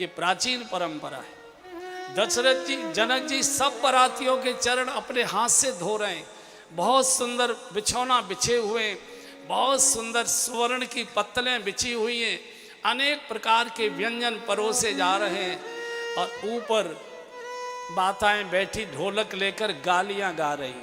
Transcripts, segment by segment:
ये प्राचीन परंपरा है। दशरथ जी, जनक जी सब बरातियों के चरण अपने हाथ से धो रहे हैं। बहुत सुंदर बिछौना बिछे हुए, बहुत सुंदर स्वर्ण की पत्तलें बिछी हुई हैं, अनेक प्रकार के व्यंजन परोसे जा रहे हैं और ऊपर माताएं बैठी ढोलक लेकर गालियां गा रही।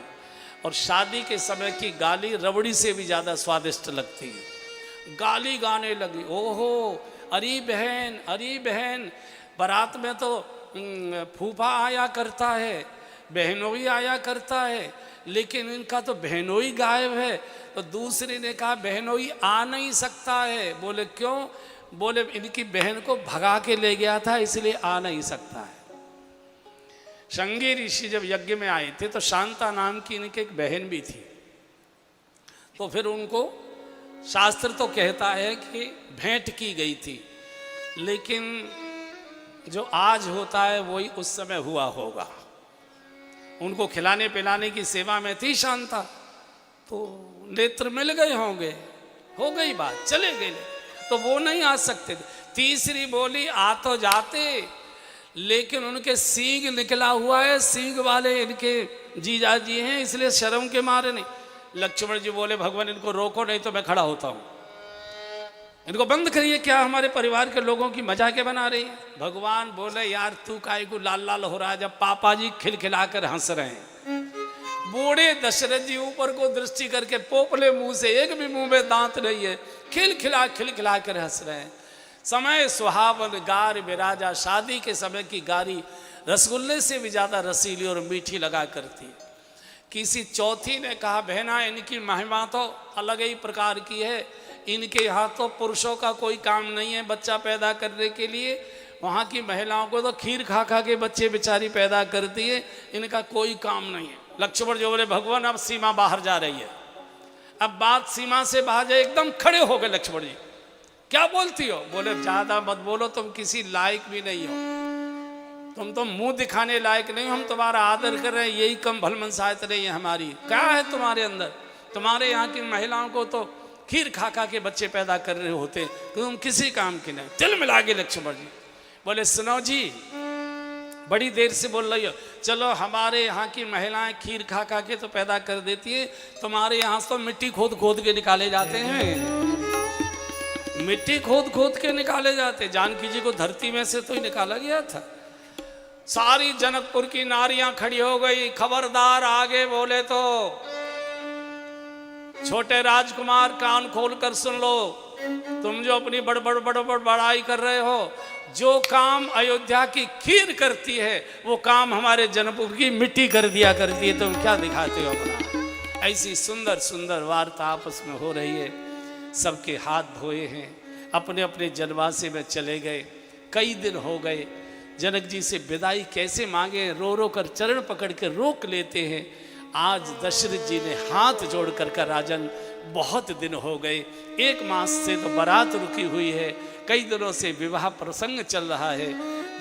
और शादी के समय की गाली रबड़ी से भी ज़्यादा स्वादिष्ट लगती है। गाली गाने लगी, ओहो अरे बहन, अरे बहन, बारात में तो फूफा आया करता है, बहनोई आया करता है, लेकिन इनका तो बहनोई गायब है। तो दूसरी ने कहा बहनोई आ नहीं सकता है। बोले क्यों? बोले इनकी बहन को भगा के ले गया था इसलिए आ नहीं सकता है। शंगी ऋषि जब यज्ञ में आए थे तो शांता नाम की इनकी एक बहन भी थी। तो फिर उनको शास्त्र तो कहता है कि भेंट की गई थी, लेकिन जो आज होता है वही उस समय हुआ होगा। उनको खिलाने पिलाने की सेवा में थी शांता, तो नेत्र मिल गए होंगे, हो गई बात, चले गए, तो वो नहीं आ सकते थे। तीसरी बोली आ तो जाते, लेकिन उनके सींग निकला हुआ है, सींग वाले इनके जीजा जी हैं, इसलिए शर्म के मारे नहीं। लक्ष्मण जी बोले भगवान इनको रोको नहीं तो मैं खड़ा होता हूँ, इनको बंद करिए, क्या हमारे परिवार के लोगों की मजाके बना रही है। भगवान बोले यार तू काहे को लाल लाल हो रहा है, जब पापा जी खिलखिलाकर हंस रहे हैं। बूढ़े दशरथ जी ऊपर को दृष्टि करके पोपले मुंह से, एक भी मुंह में दांत नहीं है, खिलखिला कर हंस रहे हैं। समय सुहावन गार बिराजा, शादी के समय की गारी रसगुल्ले से भी ज्यादा रसीली और मीठी लगा करती। किसी चौथी ने कहा बहना इनकी महिमा तो अलग ही प्रकार की है, इनके यहाँ तो पुरुषों का कोई काम नहीं है बच्चा पैदा करने के लिए, वहाँ की महिलाओं को तो खीर खा खा के बच्चे बेचारी पैदा करती है, इनका कोई काम नहीं है। लक्ष्मण जी बोले भगवान अब सीमा बाहर जा रही है, अब बात सीमा से बाहर जाए। एकदम खड़े हो गए लक्ष्मण जी, क्या बोलती हो? बोले ज्यादा मत बोलो, तुम किसी लायक भी नहीं हो, तुम तो मुंह दिखाने लायक नहीं हो, हम तुम्हारा आदर कर रहे हैं, यही कम भलमनसाहत नहीं है हमारी, क्या है तुम्हारे अंदर? तुम्हारे यहाँ की महिलाओं को तो खीर खा खा के बच्चे पैदा कर रहे होते, तुम किसी काम के नहीं। तिल मिला के लक्ष्मण जी बोले सुनो जी, बड़ी देर से बोल रही हो, चलो हमारे यहाँ की महिलाएं खीर खा खा के तो पैदा कर देती है, तुम्हारे यहाँ तो मिट्टी खोद खोद के निकाले जाते हैं, मिट्टी खोद खोद के निकाले जाते। जानकी जी को धरती में से तो ही निकाला गया था। सारी जनकपुर की नारियां खड़ी हो गई, खबरदार आगे बोले तो छोटे राजकुमार कान खोल कर सुन लो, तुम जो अपनी बड़ बड़ाई कर रहे हो, जो काम अयोध्या की खीर करती है वो काम हमारे जनकपुर की मिट्टी कर दिया करती है, तुम क्या दिखाते हो अपना? ऐसी सुंदर सुंदर वार्ता आपस में हो रही है। सबके हाथ धोए हैं, अपने अपने जनवासे में चले गए। कई दिन हो गए, जनक जी से विदाई कैसे मांगे, रो रो कर चरण पकड़ के रोक लेते हैं। आज दशरथ जी ने हाथ जोड़ कर का राजन बहुत दिन हो गए, 1 मास से तो बारात रुकी हुई है, कई दिनों से विवाह प्रसंग चल रहा है,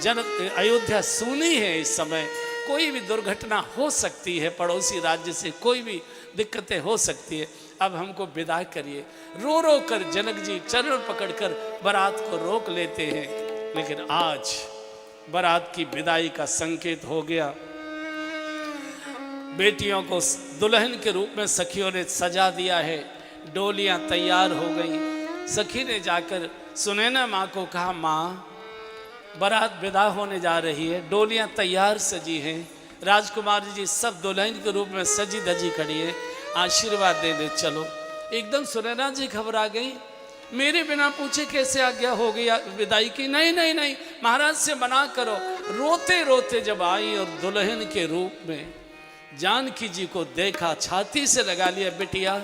जनक अयोध्या सूनी है, इस समय कोई भी दुर्घटना हो सकती है, पड़ोसी राज्य से कोई भी दिक्कतें हो सकती है। अब हमको विदा करिए। रो रो कर जनक जी चरण पकड़कर बारात को रोक लेते हैं। लेकिन आज बारात की विदाई का संकेत हो गया। बेटियों को दुल्हन के रूप में सखियों ने सजा दिया है, डोलियां तैयार हो गई। सखी ने जाकर सुनैना माँ को कहा माँ बारात विदा होने जा रही है, डोलियां तैयार सजी हैं, राजकुमार जी सब दुल्हन के रूप में सजी धजी खड़ी है, आशीर्वाद दे दे चलो। एकदम सुनैना जी घबरा गई, मेरे बिना पूछे कैसे आज्ञा हो गई विदाई की? नहीं नहीं नहीं, महाराज से मना करो। रोते रोते जब आई और दुल्हन के रूप में जानकी जी को देखा, छाती से लगा लिया, बिटिया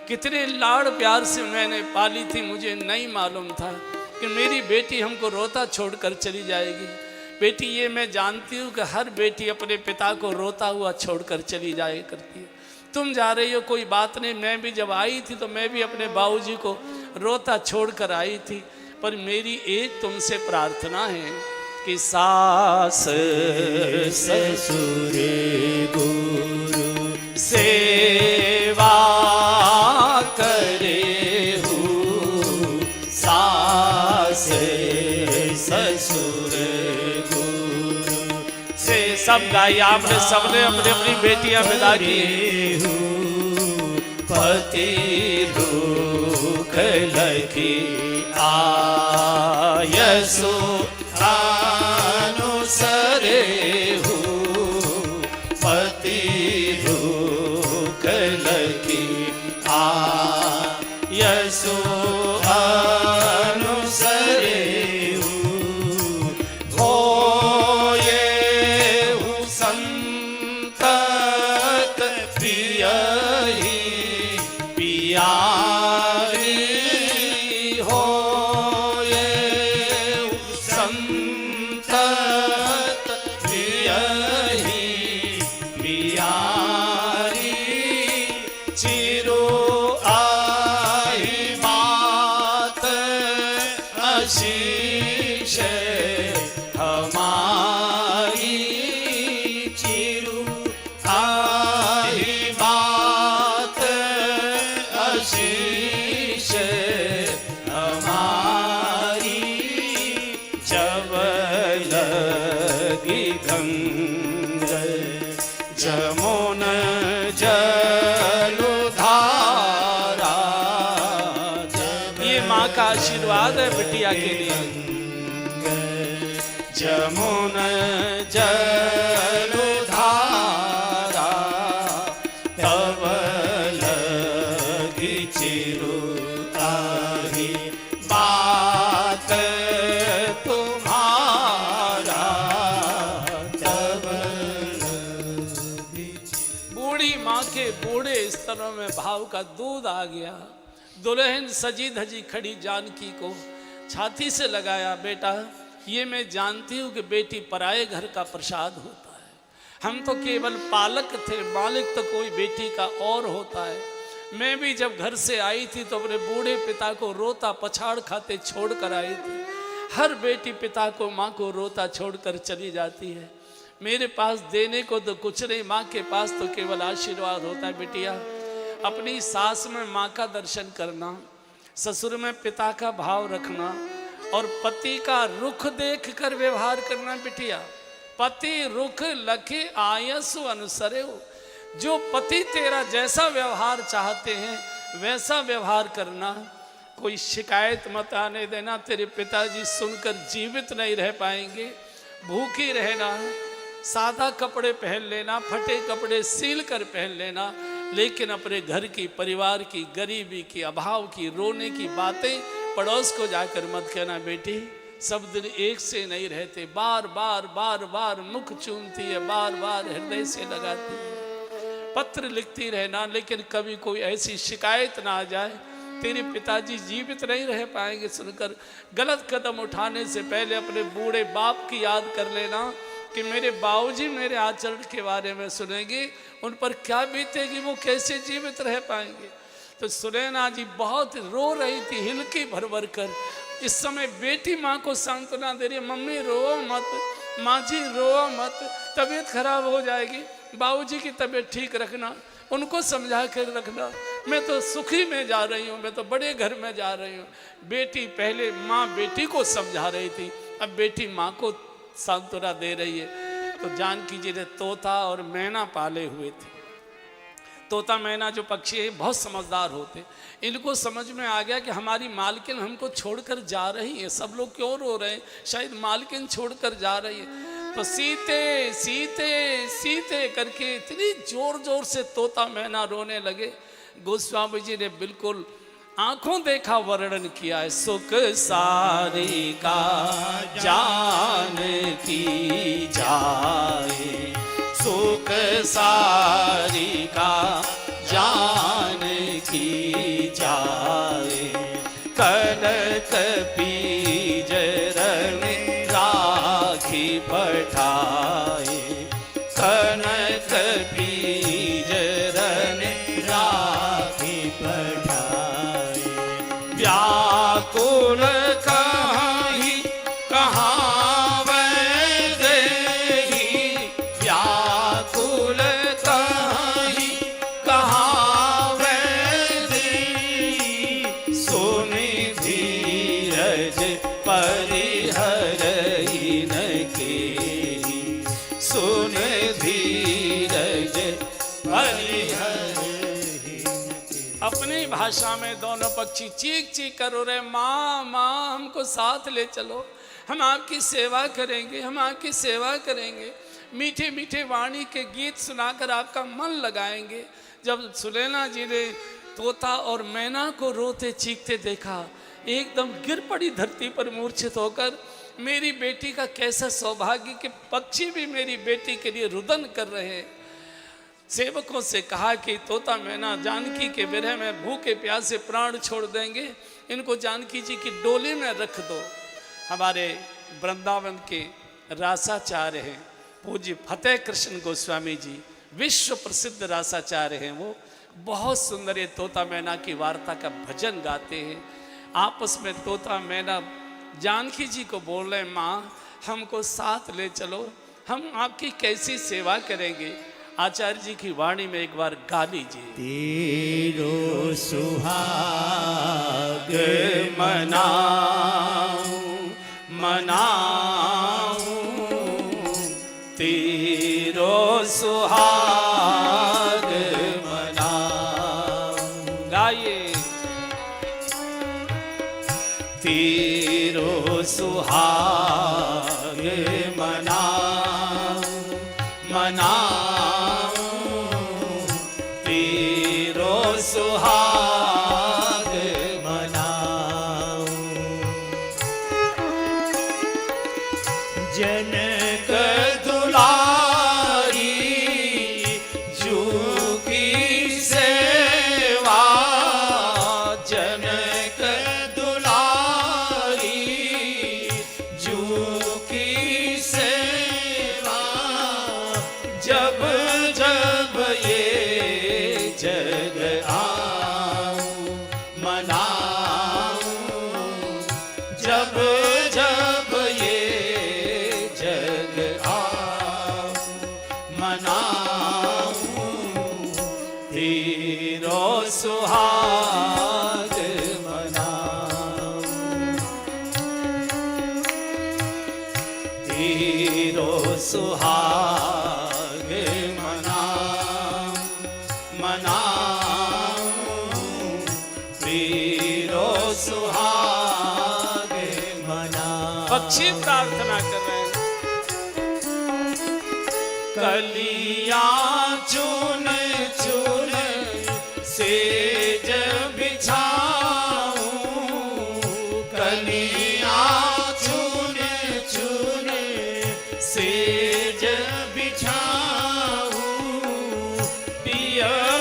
कितने लाड़ प्यार से मैंने पाली थी, मुझे नहीं मालूम था कि मेरी बेटी हमको रोता छोड़कर चली जाएगी। बेटी ये मैं जानती हूँ कि हर बेटी अपने पिता को रोता हुआ छोड़कर चली जाए करती है, तुम जा रही हो कोई बात नहीं, मैं भी जब आई थी तो मैं भी अपने बाबूजी को रोता छोड़कर आई थी, पर मेरी एक तुमसे प्रार्थना है कि सास ससुर गुरु सेवा करे हूँ, सास ससुर से सब गाई आपने सबने अपनी अपनी बेटियां विदा की। पति दुख लखी आयसु अनुसरे हूँ, पति दुख लखी आयसु अनुसरे हूँ। होये हूँ संतत प्रिय ही पियारी, होये हूँ संतत प्रिय ही पियारी। चिरो आई बात आशीष हमारी, चिरु आई बात आशीष हमारी। जब लगी गंगा जमुन जलधारा, ये माँ का आशीर्वाद है बिटिया के लिए। जमुन जलधारा, तब लगी चिरु आई बात तुम्हारा, तब बूढ़ी माँ के बूढ़े स्तरों में भाव का दूध आ गया। दुल्हन सजी धजी खड़ी जानकी को छाती से लगाया, बेटा ये मैं जानती हूँ कि बेटी पराये घर का प्रसाद होता है। हम तो केवल पालक थे, मालिक तो कोई बेटी का और होता है। मैं भी जब घर से आई थी तो अपने बूढ़े पिता को रोता पछाड़ खाते छोड़ कर आई थी। हर बेटी पिता को माँ को रोता छोड़कर चली जाती है। मेरे पास देने को तो कुछ नहीं, माँ के पास तो केवल आशीर्वाद होता है। बिटिया अपनी सास में माँ का दर्शन करना, ससुर में पिता का भाव रखना और पति का रुख देख कर व्यवहार करना। बिटिया पति रुख लखे आयसु अनुसरे हो, जो पति तेरा जैसा व्यवहार चाहते हैं वैसा व्यवहार करना। कोई शिकायत मत आने देना, तेरे पिताजी सुनकर जीवित नहीं रह पाएंगे। भूखी रहना, सादा कपड़े पहन लेना, फटे कपड़े सील कर पहन लेना, लेकिन अपने घर की, परिवार की, गरीबी की, अभाव की, रोने की बातें पड़ोस को जाकर मत कहना। बेटी सब दिन एक से नहीं रहते, बार बार बार बार मुख चूमती है, बार बार हृदय से लगाती है। पत्र लिखती रहना, लेकिन कभी कोई ऐसी शिकायत ना आ जाए तेरे पिताजी जीवित नहीं रह पाएंगे सुनकर। गलत कदम उठाने से पहले अपने बूढ़े बाप की याद कर लेना कि मेरे बाबूजी मेरे आचरण के बारे में सुनेंगे, उन पर क्या बीतेगी, वो कैसे जीवित रह पाएंगे। तो सुनैना जी बहुत रो रही थी, हिलकी भर भर कर। इस समय बेटी माँ को सांत्वना दे रही है, मम्मी रो मत, माँ जी रो मत, तबीयत खराब हो जाएगी, बाबूजी की तबीयत ठीक रखना, उनको समझा कर रखना। मैं तो सुखी में जा रही हूँ, मैं तो बड़े घर में जा रही हूँ। बेटी पहले माँ बेटी को समझा रही थी, अब बेटी माँ को सांत्वना दे रही है। तो जानकी जी ने तोता और मैना पाले हुए थे। तोता मैना जो पक्षी है बहुत समझदार होते, इनको समझ में आ गया कि हमारी मालकिन हमको छोड़कर जा रही है। सब लोग क्यों रो रहे हैं, शायद मालकिन छोड़कर जा रही है। तो सीते सीते सीते करके इतनी जोर जोर से तोता मैना रोने लगे। गोस्वामी जी ने बिल्कुल आंखों देखा वर्णन किया है। सुख सारी का जान की जाए, सुख सारी का जान की जाए, कनक पीजर में राखी पठाए, कनक पीजर में राखी पठाए। व्याकुल कहीं कहाँ वै देही, व्याकुल कहीं कहाँ वै देही, सोनी धीरज परिहरहि न भाषा में दोनों पक्षी चीख चीख कर रो रहे, माँ माँ हमको साथ ले चलो, हम आपकी सेवा करेंगे, हम आपकी सेवा करेंगे, मीठे मीठे वाणी के गीत सुनाकर आपका मन लगाएंगे। जब सुनैना जी ने तोता और मैना को रोते चीखते देखा, एकदम गिर पड़ी धरती पर मूर्छित होकर। मेरी बेटी का कैसा सौभाग्य कि पक्षी भी मेरी बेटी के लिए रुदन कर रहे हैं। सेवकों से कहा कि तोता मैना जानकी के विरह में भूखे प्यासे प्राण छोड़ देंगे, इनको जानकी जी की डोली में रख दो। हमारे वृंदावन के रासाचार्य हैं पूज्य फतेह कृष्ण गोस्वामी जी, विश्व प्रसिद्ध रासाचार्य हैं। वो बहुत सुंदर ये तोता मैना की वार्ता का भजन गाते हैं। आपस में तोता मैना जानकी जी को बोल रहे, माँ हमको साथ ले चलो, हम आपकी कैसी सेवा करेंगे। आचार्य जी की वाणी में एक बार गा लीजिए। तेरो सुहाग मनाऊं मनाऊं, तेरो सुहाग मनाऊं। गाइए। तेरो सुहाग मनाऊं मनाऊं, तेरो सुहाग मनाऊं। जनक दुलारी जू की सेवा, जनक दुलारी जू की सेवा, जब जब ये जग आऊं मनाऊं, जब जब ये जग आऊं मनाऊं, तेरो सुहाग मनाऊं, तेरो सुहाग मनाऊं मनाऊं, तेरो सुहाग मनाऊं। पक्षी प्रार्थना कर रहे हैं। कलियां चुन चुन सेज बिछाऊं, कलियां चुन चुन सेज बिछाऊं, पिय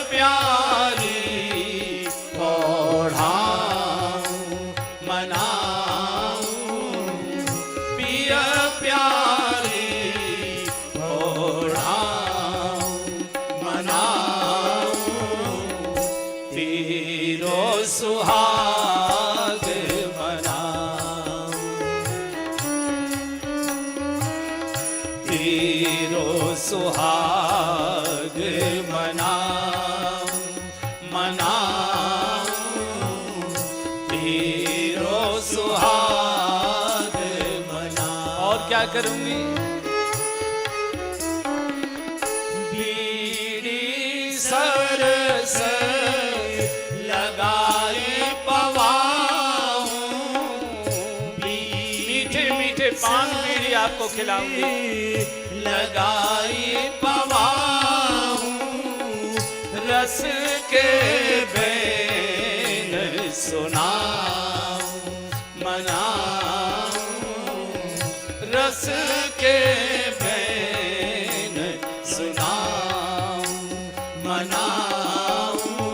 प्यारी ओढ़ाऊं मनाऊं, पिय प्यारी ओढ़ाऊं मनाऊं, तेरो सुहाग मनाऊं, तेरो सुहाग मनाऊं मनाऊं, तेरो सुहाग मनाऊं। और क्या करूंगी? बीड़ी सरस लगाए पवाऊं, मीठे मीठे पान बीड़ी आपको खिलाऊंगी। लगाई पवाऊं, रस के बैन सुनाऊं मनाऊं, रस के बैन सुनाऊं मनाऊं,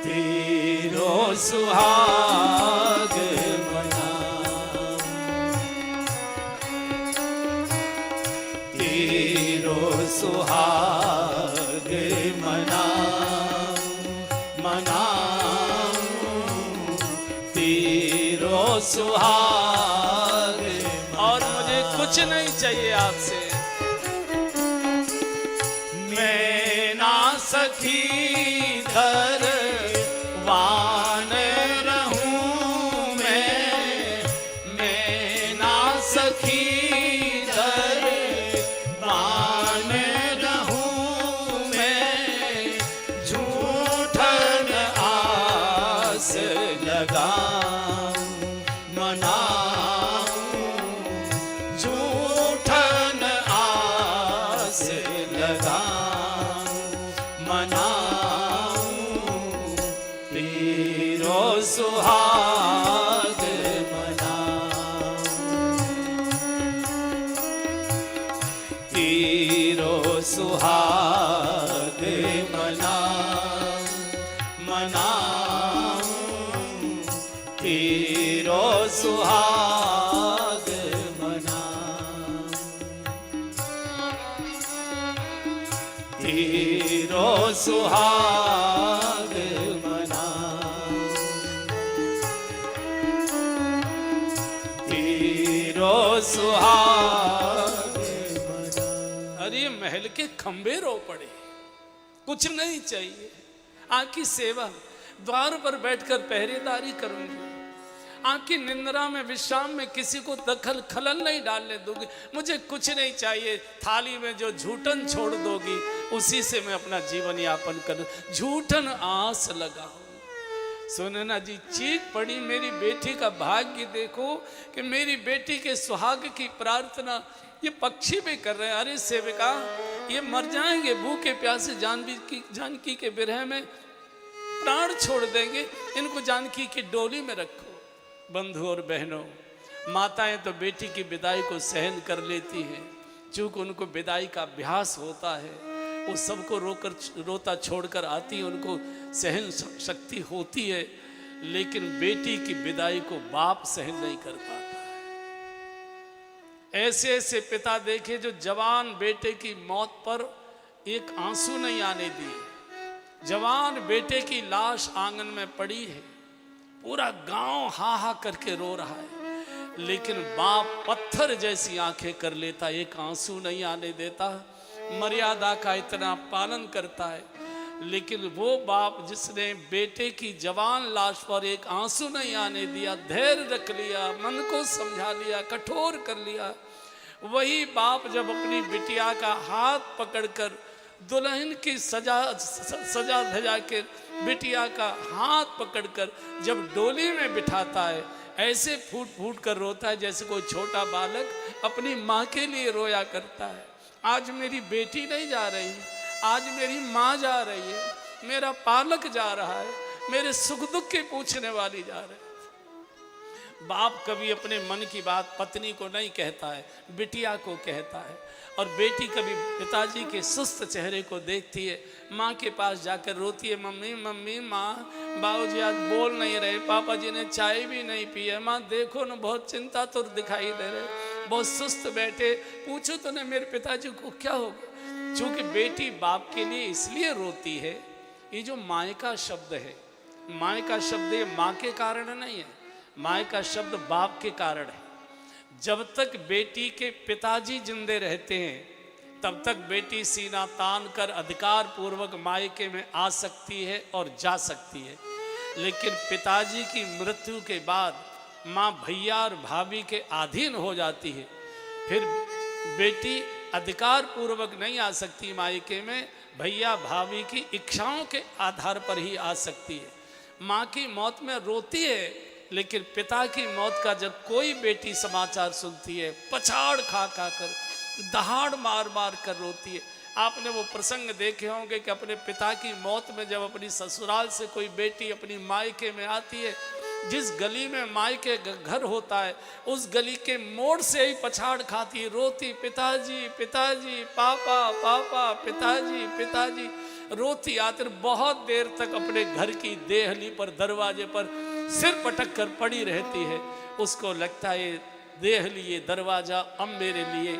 तेरो सुहाग मनाऊं, तेरो सुहाग मनाऊं मनाऊं, तेरो सुहाग। और मुझे कुछ नहीं चाहिए आपसे। मैं ना सखी धर वान रहूं, मैं ना सखी धर वान रहूं, मैं झूठन आ सुहाग मनाऊं, तेरो सुहाग मनाऊं, तेरो सुहाग मनाऊं, तेरो सुहाग मनाऊं, तेरो सुहाग मनाऊं। अरे महल के खंबे रो पड़े, कुछ नहीं चाहिए, आकी सेवा, द्वार पर बैठकर पहरेदारी करूंगी, आकी निंद्रा में विश्राम में किसी को दखल खलल नहीं डालने दूंगी, मुझे कुछ नहीं चाहिए। थाली में जो झूठन छोड़ दोगी उसी से मैं अपना जीवन यापन करूं, झूठन आस लगाऊं। सोनैना जी चीख पड़ी, मेरी बेटी का भाग्य देखो कि मेरी बेटी के सुहाग की प्रार्थना ये पक्षी भी कर रहे हैं। अरे सेविका, ये मर जाएंगे भूखे प्यासे, जानकी के विरह में प्राण छोड़ देंगे, इनको जानकी की डोली में रखो। बंधु और बहनों, माताएं तो बेटी की विदाई को सहन कर लेती हैं, चूंकि उनको विदाई का अभ्यास होता है, वो सबको रोता छोड़कर आती है, उनको सहन शक्ति होती है, लेकिन बेटी की विदाई को बाप सहन नहीं कर पाता है। ऐसे ऐसे पिता देखे जो जवान बेटे की मौत पर एक आंसू नहीं आने दिए। जवान बेटे की लाश आंगन में पड़ी है, पूरा गांव हा हा करके रो रहा है, लेकिन बाप पत्थर जैसी आंखें कर लेता, एक आंसू नहीं आने देता। मर्यादा का इतना पालन करता है, लेकिन वो बाप जिसने बेटे की जवान लाश पर एक आंसू नहीं आने दिया, धैर्य रख लिया, मन को समझा लिया, कठोर कर लिया, वही बाप जब अपनी बिटिया का हाथ पकड़कर दुल्हन की सजा धजा के बिटिया का हाथ पकड़कर जब डोली में बिठाता है, ऐसे फूट फूट कर रोता है जैसे कोई छोटा बालक अपनी माँ के लिए रोया करता है। आज मेरी बेटी नहीं जा रही, आज मेरी माँ जा रही है, मेरा पालक जा रहा है, मेरे सुख दुख के पूछने वाली जा रही है। बाप कभी अपने मन की बात पत्नी को नहीं कहता है, बिटिया को कहता है। और बेटी कभी पिताजी के सुस्त चेहरे को देखती है, माँ के पास जाकर रोती है, मम्मी मम्मी, माँ बाबूजी आज बोल नहीं रहे, पापा जी ने चाय भी नहीं पी है, माँ देखो ना बहुत चिंता तो दिखाई दे रहे, बहुत सुस्त बैठे, पूछो तो ना मेरे पिताजी को क्या हो गया। चूँकि बेटी बाप के लिए इसलिए रोती है, ये जो माँ का शब्द है, माँ का शब्द ये माँ के कारण नहीं है, माँ का शब्द बाप के कारण है। जब तक बेटी के पिताजी जिंदे रहते हैं तब तक बेटी सीना तान कर अधिकार पूर्वक मायके में आ सकती है और जा सकती है, लेकिन पिताजी की मृत्यु के बाद माँ भैया और भाभी के अधीन हो जाती है, फिर बेटी अधिकार पूर्वक नहीं आ सकती मायके में, भैया भाभी की इच्छाओं के आधार पर ही आ सकती है। माँ की मौत में रोती है, लेकिन पिता की मौत का जब कोई बेटी समाचार सुनती है, पछाड़ खा खा कर, दहाड़ मार मार कर रोती है। आपने वो प्रसंग देखे होंगे कि अपने पिता की मौत में जब अपनी ससुराल से कोई बेटी अपनी मायके में आती है, जिस गली में मायके घर होता है उस गली के मोड़ से ही पछाड़ खाती, रोती, पिताजी पिताजी, पापा पापा, पिताजी पिताजी, रोती आकर बहुत देर तक अपने घर की देहली पर, दरवाजे पर सिर पटक कर पड़ी रहती है। उसको लगता है देहली, ये दरवाजा अब मेरे लिए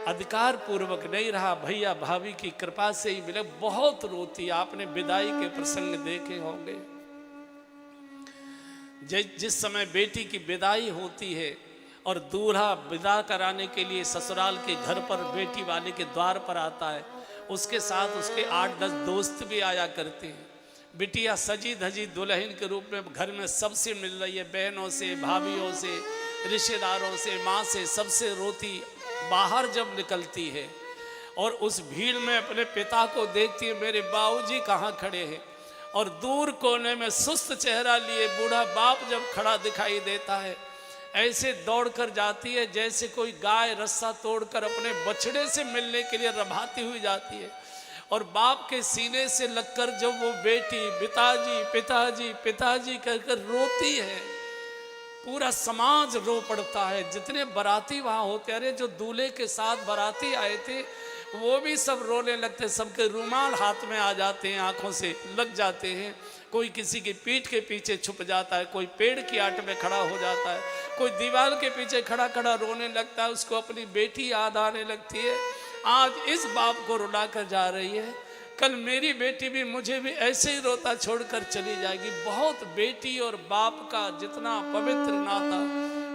अधिकार पूर्वक नहीं रहा, भैया भाभी की कृपा से ही मिले, बहुत रोती। आपने विदाई के प्रसंग देखे होंगे, जिस समय बेटी की विदाई होती है और दूल्हा विदा कराने के लिए ससुराल के घर पर बेटी वाले के द्वार पर आता है, उसके साथ उसके 8-10 दोस्त भी आया करते हैं। बिटिया सजी धजी दुल्हन के रूप में घर में सबसे मिल रही है, बहनों से, भाभीयों से, रिश्तेदारों से, माँ से, सबसे रोती बाहर जब निकलती है और उस भीड़ में अपने पिता को देखती है, मेरे बाबूजी कहाँ खड़े हैं, और दूर कोने में सुस्त चेहरा लिए बूढ़ा बाप जब खड़ा दिखाई देता है, ऐसे दौड़कर जाती है जैसे कोई गाय रस्सा तोड़कर अपने बछड़े से मिलने के लिए रभाती हुई जाती है। और बाप के सीने से लगकर जब वो बेटी पिताजी पिताजी पिताजी कहकर रोती है, पूरा समाज रो पड़ता है। जितने बाराती वहाँ होते, अरे जो दूल्हे के साथ बाराती आए थे वो भी सब रोने लगते, सबके रुमाल हाथ में आ जाते हैं, आंखों से लग जाते हैं। कोई किसी की पीठ के पीछे छुप जाता है, कोई पेड़ की आट में खड़ा हो जाता है, कोई दीवार के पीछे खड़ा खड़ा रोने लगता है, उसको अपनी बेटी याद आने लगती है। आज इस बाप को रुला कर जा रही है, कल मेरी बेटी भी मुझे भी ऐसे ही रोता छोड़कर चली जाएगी। बहुत बेटी और बाप का जितना पवित्र नाता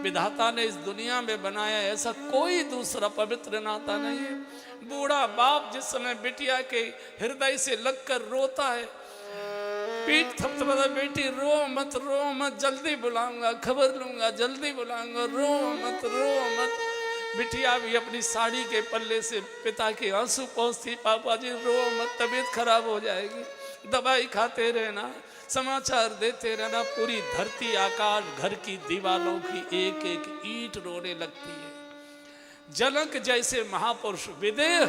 विधाता ने इस दुनिया में बनाया, ऐसा कोई दूसरा पवित्र नाता नहीं है। बूढ़ा बाप जिस समय बिटिया के हृदय से लगकर रोता है, पीठ थपथपाता, बेटी रो मत, जल्दी बुलाऊंगा, खबर लूंगा, जल्दी बुलाऊंगा, रो मत। बिटिया भी अपनी साड़ी के पल्ले से पिता के आंसू पहुंचती, पापा जी रो मत, तबीयत खराब हो जाएगी, दवाई खाते रहना, समाचार देते रहना। पूरी धरती आकाश घर की दीवारों की एक एक ईंट रोने लगती है। जनक जैसे महापुरुष, विदेह,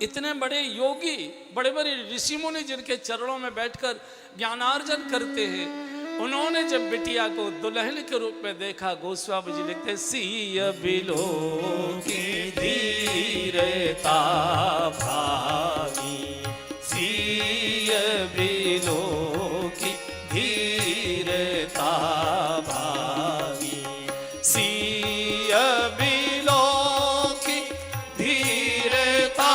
इतने बड़े योगी, बड़े बड़े ऋषि मुनि जिनके चरणों में बैठकर ज्ञानार्जन करते हैं, उन्होंने जब बिटिया को दुल्हन के रूप में देखा, गोस्वामी जी लिखते, सिय बिलो की धीरता भागी, सिय बिलो की धीरता भागी, सिय बिलो की धीरता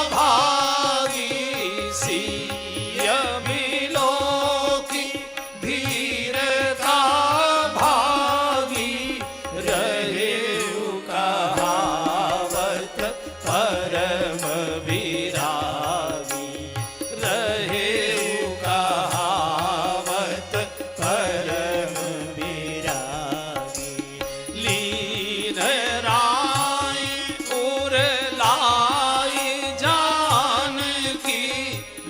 भागी, सिय बिलो की धीरता भागी, रहे कहावत परम विरागी, रहे कहावत परम विरागी, लीन राय उर लाई जान की,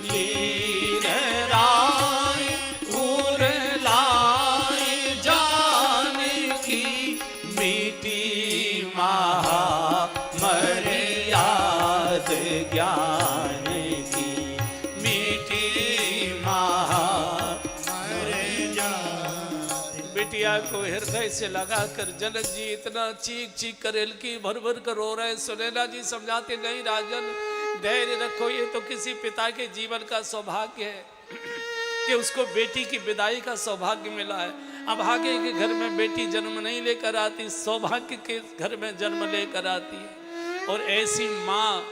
लीन राय उर लाई जान की, मीठी महा मर्याद ज्ञान की, मीठी महा बिटिया को हृदय से लगाकर जनक जी इतना चीख चीख कर एलकी भर भर कर रो रहे हैं। सुनैना जी समझाते, नहीं राजन, धैर्य रखो, ये तो किसी पिता के जीवन का सौभाग्य है कि उसको बेटी की विदाई का सौभाग्य मिला है। अभागे के घर में बेटी जन्म नहीं लेकर आती, सौभाग्य के घर में जन्म लेकर आती है। और ऐसी माँ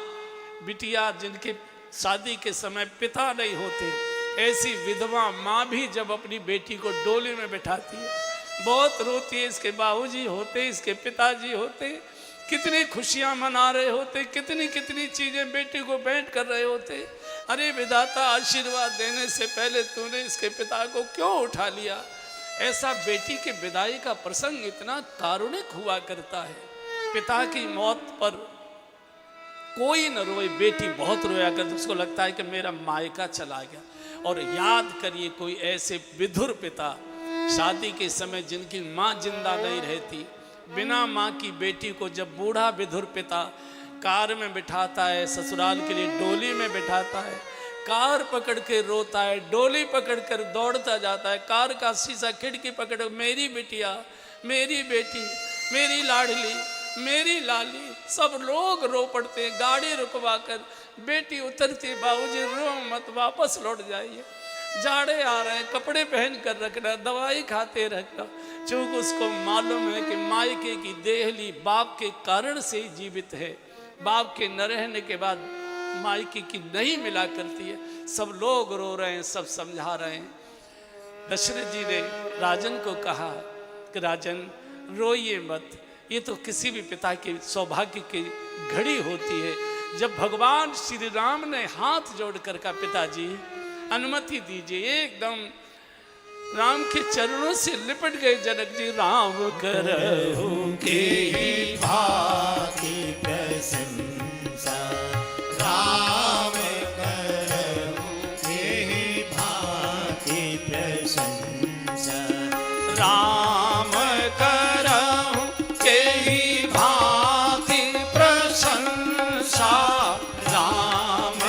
बिटिया जिनके शादी के समय पिता नहीं होते, ऐसी विधवा माँ भी जब अपनी बेटी को डोली में बिठाती है, बहुत रोती है। इसके बाबूजी होते, इसके पिताजी होते, कितनी खुशियाँ मना रहे होते, कितनी कितनी चीज़ें बेटी को भेंट कर रहे होते। अरे विधाता, आशीर्वाद देने से पहले तूने इसके पिता को क्यों उठा लिया। ऐसा बेटी के विदाई का प्रसंग इतना कारुणिक हुआ करता है। पिता की मौत पर कोई न रोए, बेटी बहुत रोया करती, उसको लगता है कि मेरा मायका चला गया। और याद करिए, कोई ऐसे विधुर पिता शादी के समय जिनकी माँ जिंदा नहीं रहती, बिना माँ की बेटी को जब बूढ़ा विधुर पिता कार में बिठाता है, ससुराल के लिए डोली में बिठाता है, कार पकड़ के रोता है, डोली पकड़ कर दौड़ता जाता है, कार का शीशा खिड़की पकड़, मेरी बिटिया, मेरी बेटी, मेरी लाडली, मेरी लाली, सब लोग रो पड़ते हैं। गाड़ी रुकवा कर बेटी उतरती, बाबूजी रो मत, वापस लौट जाइए, जाड़े आ रहे हैं, कपड़े पहन कर रखना, दवाई खाते रखना। चूँकि उसको मालूम है कि मायके की देहली बाप के कारण से ही जीवित है, बाप के न रहने के बाद मायके की नहीं मिला करती है। सब लोग रो रहे हैं, सब समझा रहे हैं। दशरथ जी ने राजन को कहा कि राजन रोइए मत, ये तो किसी भी पिता के सौभाग्य की घड़ी होती है। जब भगवान श्री राम ने हाथ जोड़कर कहा, पिताजी अनुमति दीजिए, एकदम राम के चरणों से लिपट गए जनक जी। राम करहु के भांति प्रशंसा, राम करहु के भांति प्रशंसा, राम करहु के भांति प्रशंसा, राम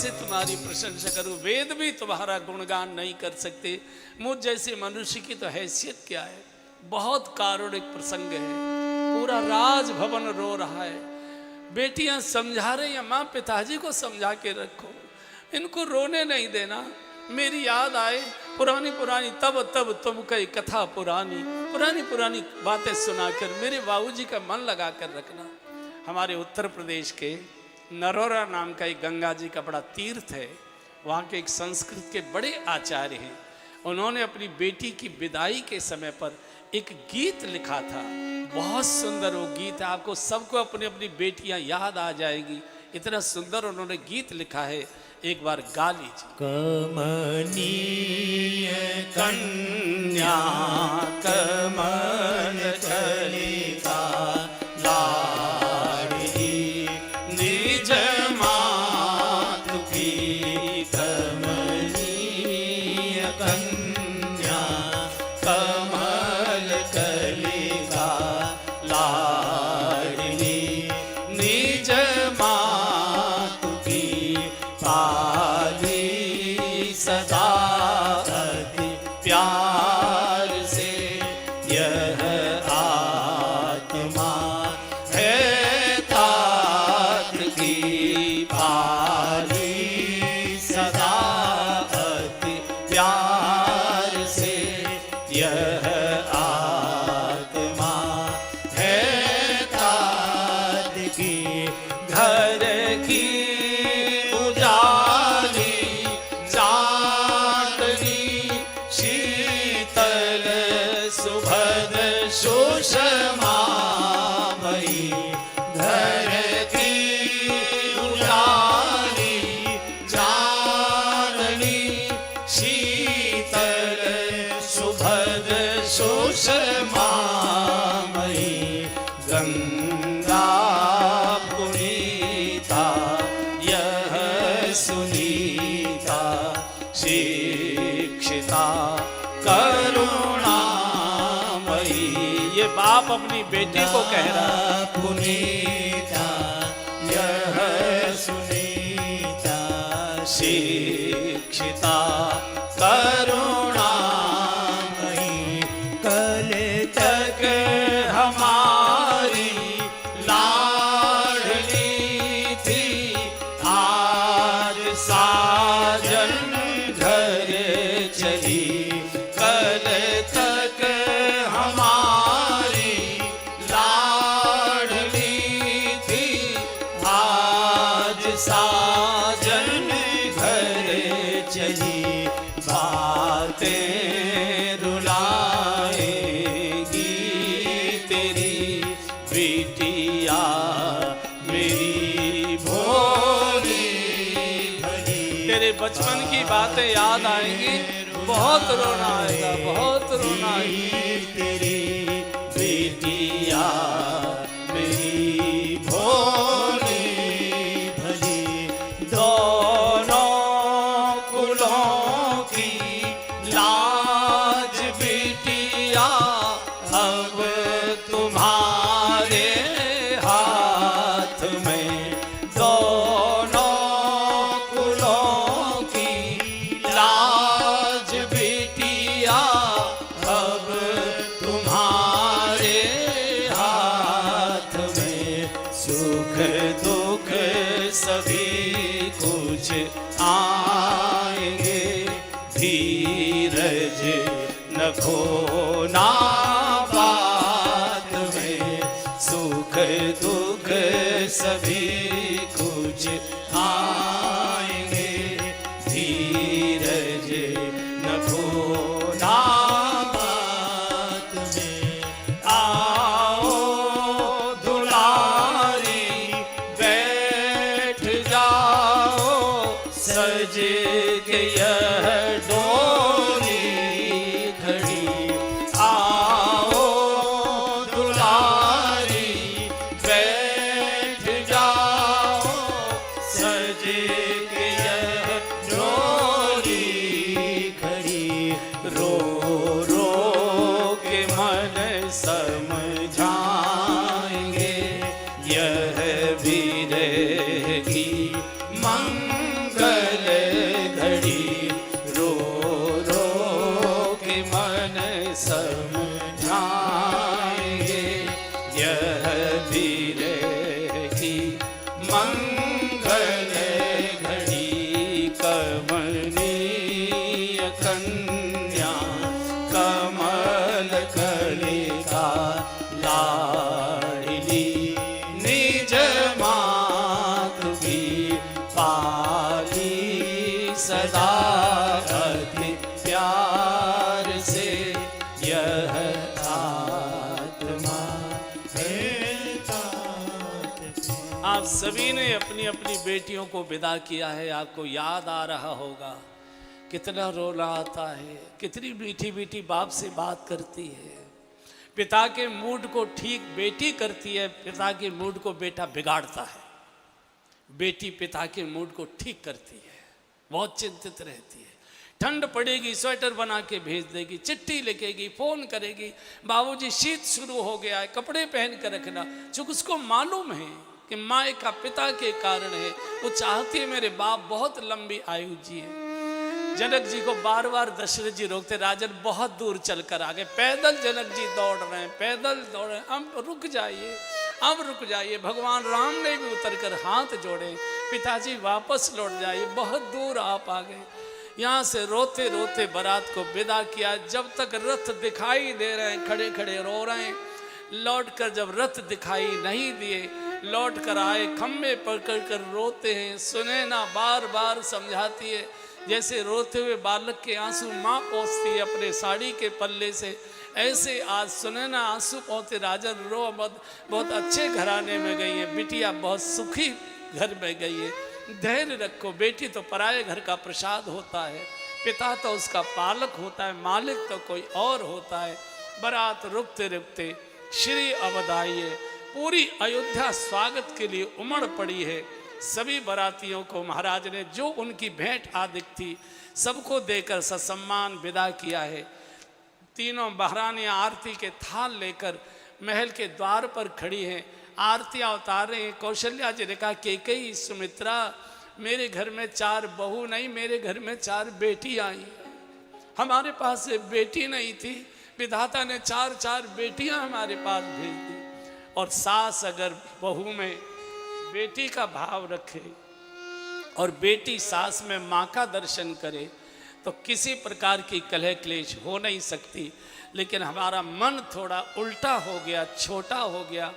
कैसे तुम्हारी प्रशंसा करूं, वेद भी तुम्हारा गुणगान नहीं कर सकते, मुझ जैसे मनुष्य की तो हैसियत क्या है। बहुत कारुणिक प्रसंग है, पूरा राजभवन रो रहा है। बेटियां समझा रही हैं, माँ पिताजी को समझा के रखो, इनको रोने नहीं देना। मेरी याद आए पुरानी पुरानी तब तुम कई कथा पुरानी, पुरानी पुरानी बातें सुनाकर मेरे बाबूजी का मन लगा कर रखना। हमारे उत्तर प्रदेश के नरोरा नाम का एक गंगा जी का बड़ा तीर्थ है, वहाँ के एक संस्कृत के बड़े आचार्य हैं। उन्होंने अपनी बेटी की विदाई के समय पर एक गीत लिखा था, बहुत सुंदर वो गीत है। आपको सबको अपनी अपनी बेटियां याद आ जाएगी, इतना सुंदर उन्होंने गीत लिखा है, एक बार गा लीजिए। कमनीय कन्या कमल कलिका लाडली निज मातु की, कमनीय कन्या कमल कलिका लाडली निज मातु की, पाली सदा अति प्यार से यह आत्मा है तात की, पाली सदा अति प्यार से यह आत्मा है तात की, घर की उजाली चाटनी शीतल सुभद सुषमामयी, घर की उजाली चाटनी शीतल सुभद सुषमामयी, गंगा पुनीता यह सुनीता शिक्षिता करुणामयी। ये बाप अपनी बेटी को कह रहा है, पुनीता यह सुनीता शिक्षिता करुणामयी, कल तक हमारी लाडली थी, आज साजन घर चली, कल तक हमारी लाडली थी, आज साजन घर चली, बातें रुलाएगी तेरी बेटिया मेरी भोली भली, तेरे बचपन की बातें याद आएंगी, बहुत रोना आएगा, बहुत रोना आएगा। तेरी बेटिया मेरी भोली भली, दोनों कुलों की लाज बेटिया अब तुम्हारे हाथ में, दोनों कुलों की लाज बेटिया अब तुम्हारे हाथ में, सुख दुख सभी कुछ आएंगे, धीरज न खोना बात में, सुख दुख सभी कुछ आएंगे, धीरज न खोना बात में, आओ दुलारी बैठ जाओ सज के यह डोली खड़ी, आओ दुलारी बैठ जाओ सज के यह डोली खड़ी, रो रो के मन समझाएंगे, यह भी रहेगी मंगल आप सभी ने अपनी अपनी बेटियों को विदा किया है। आपको याद आ रहा होगा कितना रोना आता है, कितनी मीठी मीठी बाप से बात करती है। पिता के मूड को ठीक बेटी करती है, पिता के मूड को बेटा बिगाड़ता है। बेटी पिता के मूड को ठीक करती है, बहुत चिंतित रहती है। ठंड पड़ेगी स्वेटर बना के भेज देगी, चिट्ठी लिखेगी, फोन करेगी, बाबूजी शीत शुरू हो गया है, कपड़े पहन कर रखना। चूंकि उसको मालूम है कि माँ का पिता के कारण है, वो चाहती है मेरे बाप बहुत लंबी आयु जिए। जनक जी को बार बार दशरथ जी रोकते, राजन बहुत दूर चल कर आ गए, पैदल जनक जी दौड़ रहे हैं, पैदल दौड़ रहे हैं, अब रुक जाइए, अब रुक जाइए। भगवान राम ने भी उतर कर हाथ जोड़े, पिताजी वापस लौट जाइए, बहुत दूर आप आ गए। यहाँ से रोते रोते बारात को विदा किया। जब तक रथ दिखाई दे रहे हैं खड़े खड़े रो रहे हैं। लौट कर जब रथ दिखाई नहीं दिए, लौट कर आए, खम्भे पकड़ कर रोते हैं। सुनैना बार बार समझाती है, जैसे रोते हुए बालक के आंसू माँ पोंछती है अपने साड़ी के पल्ले से, ऐसे आज सुनैना आंसू पोंछते, राजन रो मत, बहुत अच्छे घराने में गई है बिटिया, बहुत सुखी घर में गई है, धैर्य रखो। बेटी तो पराये घर का प्रसाद होता है, पिता तो उसका पालक होता है, मालिक तो कोई और होता है। बारात रुकते रुकते श्री अवध आइए, पूरी अयोध्या स्वागत के लिए उमड़ पड़ी है। सभी बारातियों को महाराज ने जो उनकी भेंट आदि थी सबको देकर ससम्मान विदा किया है। तीनों महारानियां आरती के थाल लेकर महल के द्वार पर खड़ी हैं, आरतियां उतार रही हैं। कौशल्या जी ने कहा, कैकेयी सुमित्रा, मेरे घर में 4 बहू नहीं, मेरे घर में 4 बेटी आई। हमारे पास एक बेटी नहीं थी, विधाता ने 4 बेटियां हमारे पास भेज दी। और सास अगर बहू में बेटी का भाव रखे और बेटी सास में माँ का दर्शन करे तो किसी प्रकार की कलह क्लेश हो नहीं सकती। लेकिन हमारा मन थोड़ा उल्टा हो गया, छोटा हो गया।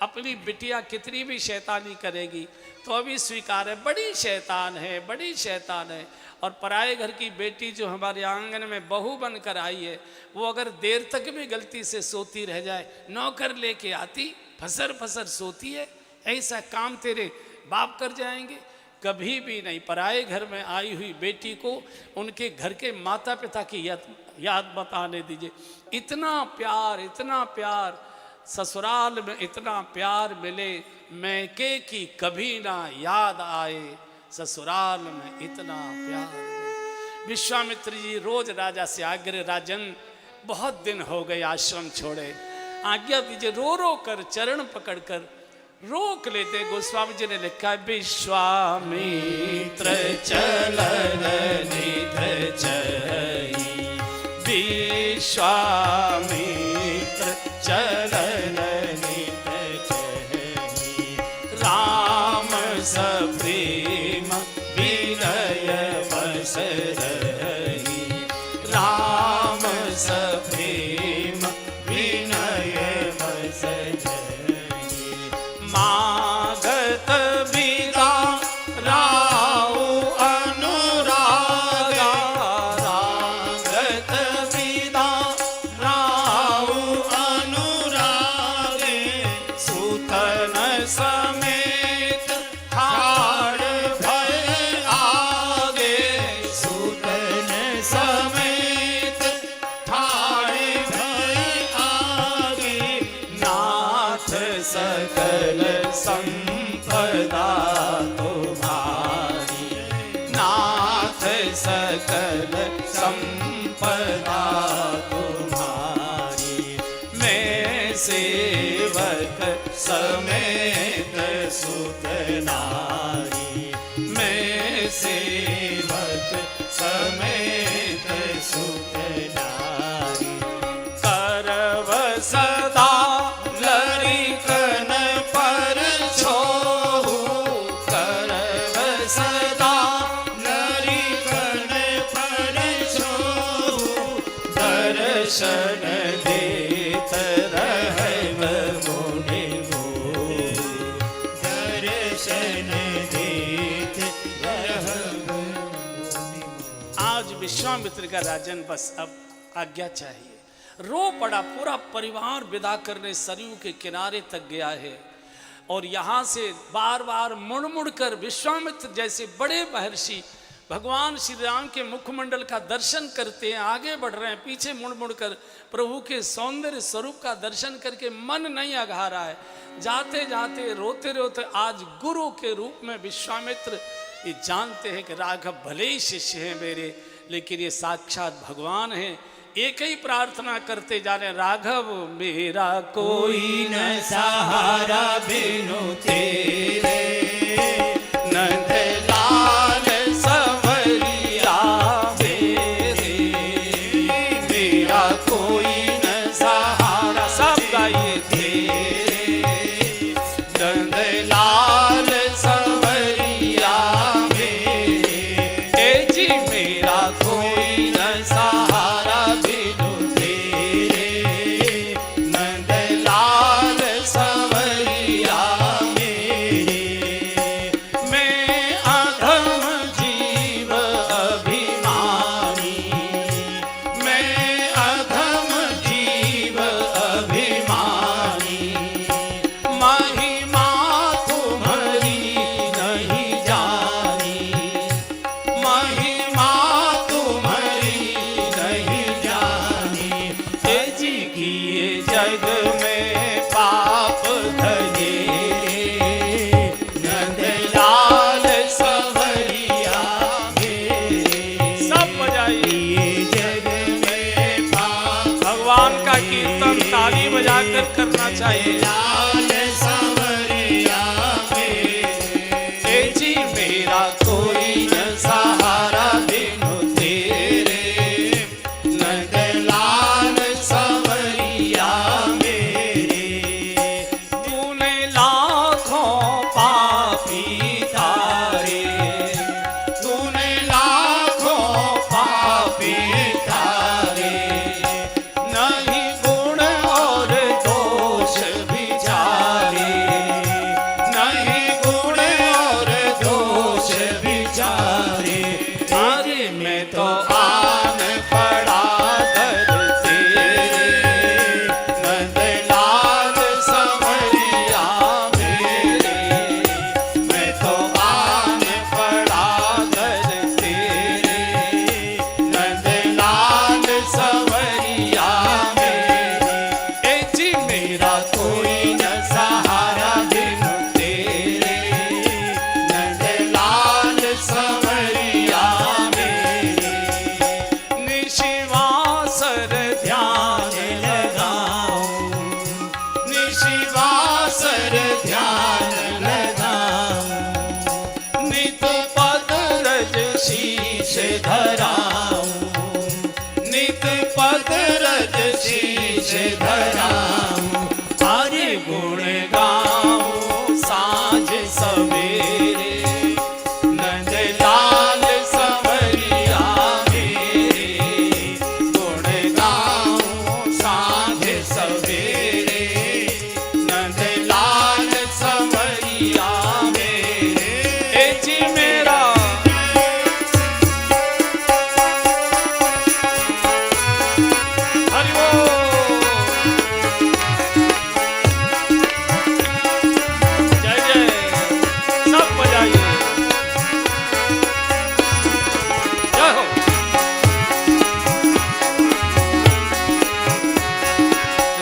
अपनी बिटिया कितनी भी शैतानी करेगी तो अभी स्वीकार है, बड़ी शैतान है, बड़ी शैतान है। और पराये घर की बेटी जो हमारे आंगन में बहू बनकर आई है, वो अगर देर तक भी गलती से सोती रह जाए, नौकर लेके आती, फसर फसर सोती है, ऐसा काम तेरे बाप कर जाएंगे? कभी भी नहीं। पराये घर में आई हुई बेटी को उनके घर के माता पिता की याद बताने दीजिए। इतना प्यार ससुराल में, इतना प्यार मिले मैके की कभी ना याद आए, ससुराल में इतना प्यार मिले। विश्वामित्र जी रोज राजा से आग्रह, राजन बहुत दिन हो गए आश्रम छोड़े, आज्ञा दीजिए। रो रो कर चरण पकड़कर रोक लेते। गोस्वामी जी ने लिखा है, विश्वामित्र चलन निध चही, विश्वामित्र चलन निध चही, राम सप्रेम विनय बस रही, राम सप्रेम विनय बस रही, मागत विदा राउ अनुरागा, रागत विदा राउ अनुरागे, सुतन समेत ठाड़ भय आगे, सुतन समेत ठाड़ भय आगे, नाथ सकल संपदा तुम्हारी, नाथ सकल संपदा तुम्हारी, मैं सेवक समेत सुत नारी, मैं सेवक समेत सुत नारी, करव सदा लरिकन पर छोहु, करव सदा लरिकन पर छोहु, दर्शन देत रहब मुनि मोहु, दर्शन देत रहब मुनि मोहु। आज विश्वामित्र का राजन बस अब आज्ञा चाहिए। रो पड़ा, पूरा परिवार विदा करने सरयू के किनारे तक गया है। और यहाँ से बार बार मुड़ मुड़ कर विश्वामित्र जैसे बड़े महर्षि भगवान श्री राम के मुखमंडल का दर्शन करते हैं, आगे बढ़ रहे हैं, पीछे मुड़ मुड़ कर प्रभु के सौंदर्य स्वरूप का दर्शन करके मन नहीं अघा रहा है। जाते जाते रोते रोते आज गुरु के रूप में विश्वामित्र ये जानते हैं कि राघव भले ही शिष्य हैं मेरे, लेकिन ये साक्षात भगवान हैं। एक ही प्रार्थना करते जा रहे, राघव मेरा कोई न सहारा बिनु तेरे, नंदलाल संवरिया मेरे, मेरा कोई न सहारा, सब गाइए तेरे, नंदलाल संवरिया मेरे, ए जी मेरा कोई न सहारा बिनु तेरे, नंदलाल संवरिया मेरे, मैं अधम जीव अभिमानी, मैं अधम जीव अभिमानी, महिमा तुम्हारी नहीं जानी, महिमा तुम्हारी नहीं जानी, हे जी किए जग में पाप धरे, नंदलाल संवरिया मेरे, सब बजाइए किए जग में पाप भगवान का कीर्तन ताली बजाकर करना चाहिए। लाल संवरिया मेरे, हे जी मेरा कोई न सहारा बिनु तेरे, नंदलाल संवरिया मेरे, तूने लाखों पापी तारे, तूने लाखों पापी तारे, नहीं गुण और दोष विचारे, नहीं गुण और दोष विचारे, अरे मैं तो आन पड़ा दर तेरे, नंदलाल संवरिया मेरे, मैं तो आन पड़ा दर तेरे, नंदलाल संवरिया मेरे, ए जी मेरा कोई न सहारा बिनु तेरे, नंदलाल संवरिया मेरे, निशिवासर ध्यान लगाऊं, निशिवासर ध्यान लगाऊं, नित पद रज शीश धराऊं, नित पद रज शीश धराऊं, हरि गुण गाऊं साँझ सवेरे, नंदलाल संवरिया मेरे, गुण गाऊं साँझ सवेरे, नंदलाल संवरिया मेरे, ए जी मेरा हरि बोल। जय जय, सब बजाइए, जय हो।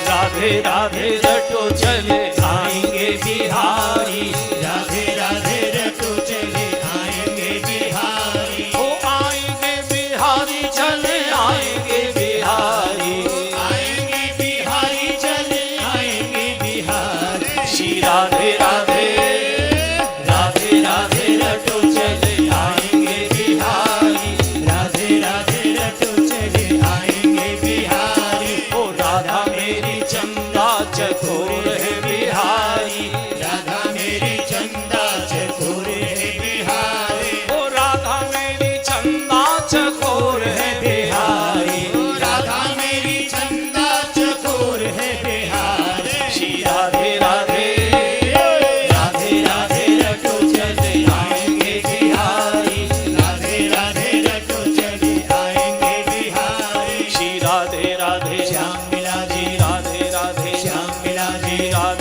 राधे राधे रटो चले आएंगे बिहारी, राधे राधे रटो चले आएंगे बिहारी, ओ आएंगे बिहारी चले आएंगे बिहारी, आएंगे बिहारी चले आएंगे बिहारी, श्री राधे राधे राधे राधे रटो चले आएंगे बिहारी, राधे राधे रटो चले आएंगे बिहारी, ओ राधा मेरी चंदा चकोर है बिहारी, राधा मेरी चंदा चकोर है बिहारी, ओ राधा मेरी चंदा चकोर है बिहारी, राधा मेरी चंदा चकोर है बिहारी, श्री राधे राधे राधे राधे रटो चले आएंगे बिहारी, राधे राधे रटो चले आएंगे बिहारी, श्री राधे राधे श्याम मिला जी, राधे राधे श्याम मिला जी, राधे